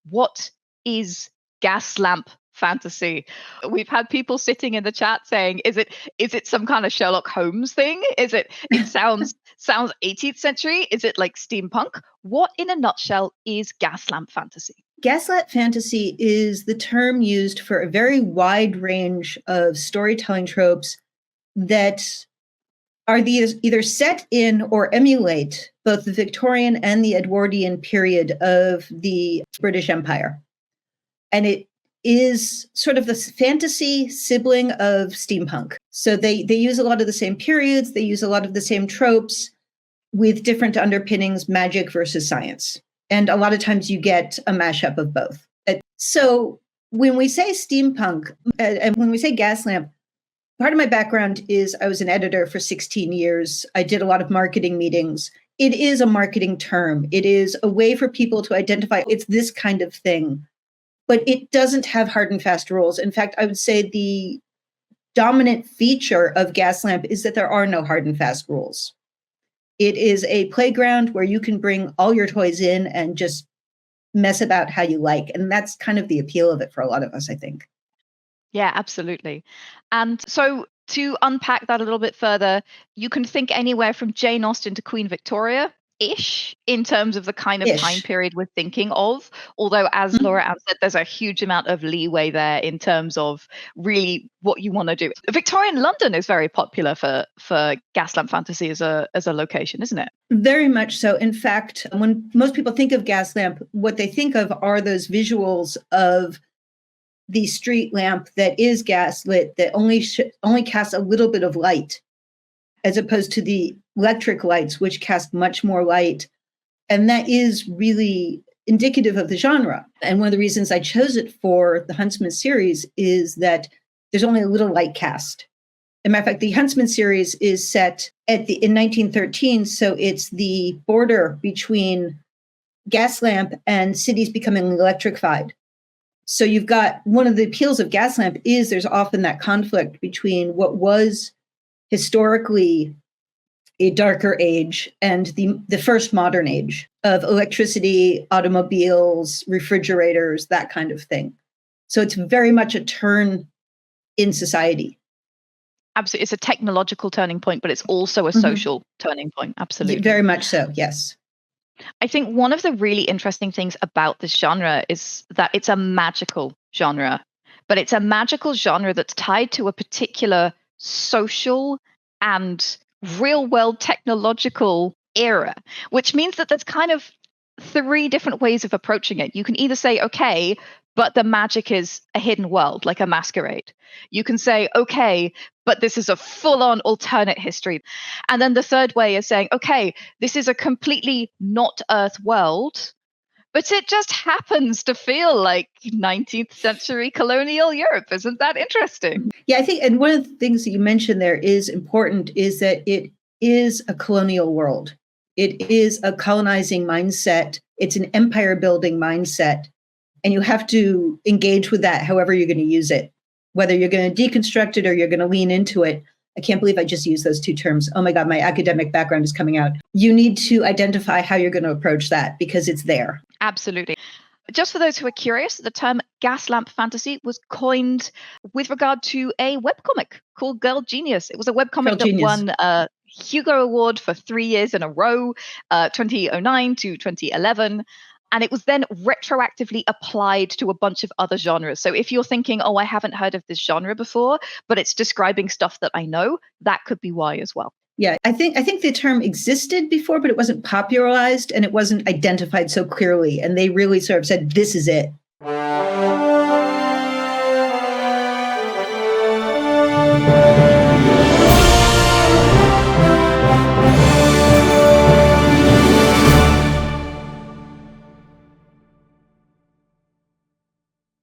what is Gaslamp fantasy? We've had people sitting in the chat saying, is it some kind of Sherlock Holmes thing? It sounds 18th century? Is it like steampunk? What in a nutshell is Gaslamp fantasy? Gaslamp fantasy is the term used for a very wide range of storytelling tropes that are either set in or emulate both the Victorian and the Edwardian period of the British Empire. And it is sort of the fantasy sibling of steampunk. So they use a lot of the same periods, they use a lot of the same tropes with different underpinnings, magic versus science. And a lot of times you get a mashup of both. So when we say steampunk, and when we say Gaslamp, part of my background is I was an editor for 16 years. I did a lot of marketing meetings. It is a marketing term. It is a way for people to identify it's this kind of thing. But it doesn't have hard and fast rules. In fact, I would say the dominant feature of Gaslamp is that there are no hard and fast rules. It is a playground where you can bring all your toys in and just mess about how you like. And that's kind of the appeal of it for a lot of us, I think. Yeah, absolutely. And so to unpack that a little bit further, you can think anywhere from Jane Austen to Queen Victoria-ish in terms of the kind of time period we're thinking of. Although, as Laura Anne said, there's a huge amount of leeway there in terms of really what you want to do. Victorian London is very popular for Gaslamp fantasy as a location, isn't it? Very much so. In fact, when most people think of Gaslamp, what they think of are those visuals of the street lamp that is gaslit that only casts a little bit of light, as opposed to the electric lights, which cast much more light. And that is really indicative of the genre. And one of the reasons I chose it for the Huntsman series is that there's only a little light cast. As a matter of fact, the Huntsman series is set in 1913, so it's the border between Gaslamp and cities becoming electrified. So you've got one of the appeals of Gaslamp is there's often that conflict between what was historically a darker age and the first modern age of electricity, automobiles, refrigerators, that kind of thing. So it's very much a turn in society. Absolutely. It's a technological turning point, but it's also a social turning point. Absolutely. Very much so, yes. I think one of the really interesting things about this genre is that it's a magical genre, but it's a magical genre that's tied to a particular social and real world technological era, which means that there's kind of three different ways of approaching it. You can either say, okay, but the magic is a hidden world, like a masquerade. You can say, okay, but this is a full-on alternate history. And then the third way is saying, okay, this is a completely not Earth world, but it just happens to feel like 19th century colonial Europe. Isn't that interesting? Yeah, I think, and one of the things that you mentioned there is important is that it is a colonial world. It is a colonizing mindset. It's an empire building mindset. And you have to engage with that however you're going to use it, whether you're going to deconstruct it or you're going to lean into it. I can't believe I just used those two terms. Oh my God, my academic background is coming out. You need to identify how you're going to approach that because it's there. Absolutely. Just for those who are curious, the term Gaslamp fantasy was coined with regard to a webcomic called Girl Genius. It was a webcomic that won a Hugo Award for 3 years in a row, 2009 to 2011. And it was then retroactively applied to a bunch of other genres. So if you're thinking, oh, I haven't heard of this genre before, but it's describing stuff that I know, that could be why as well. Yeah, I think the term existed before, but it wasn't popularized and it wasn't identified so clearly. And they really sort of said, this is it.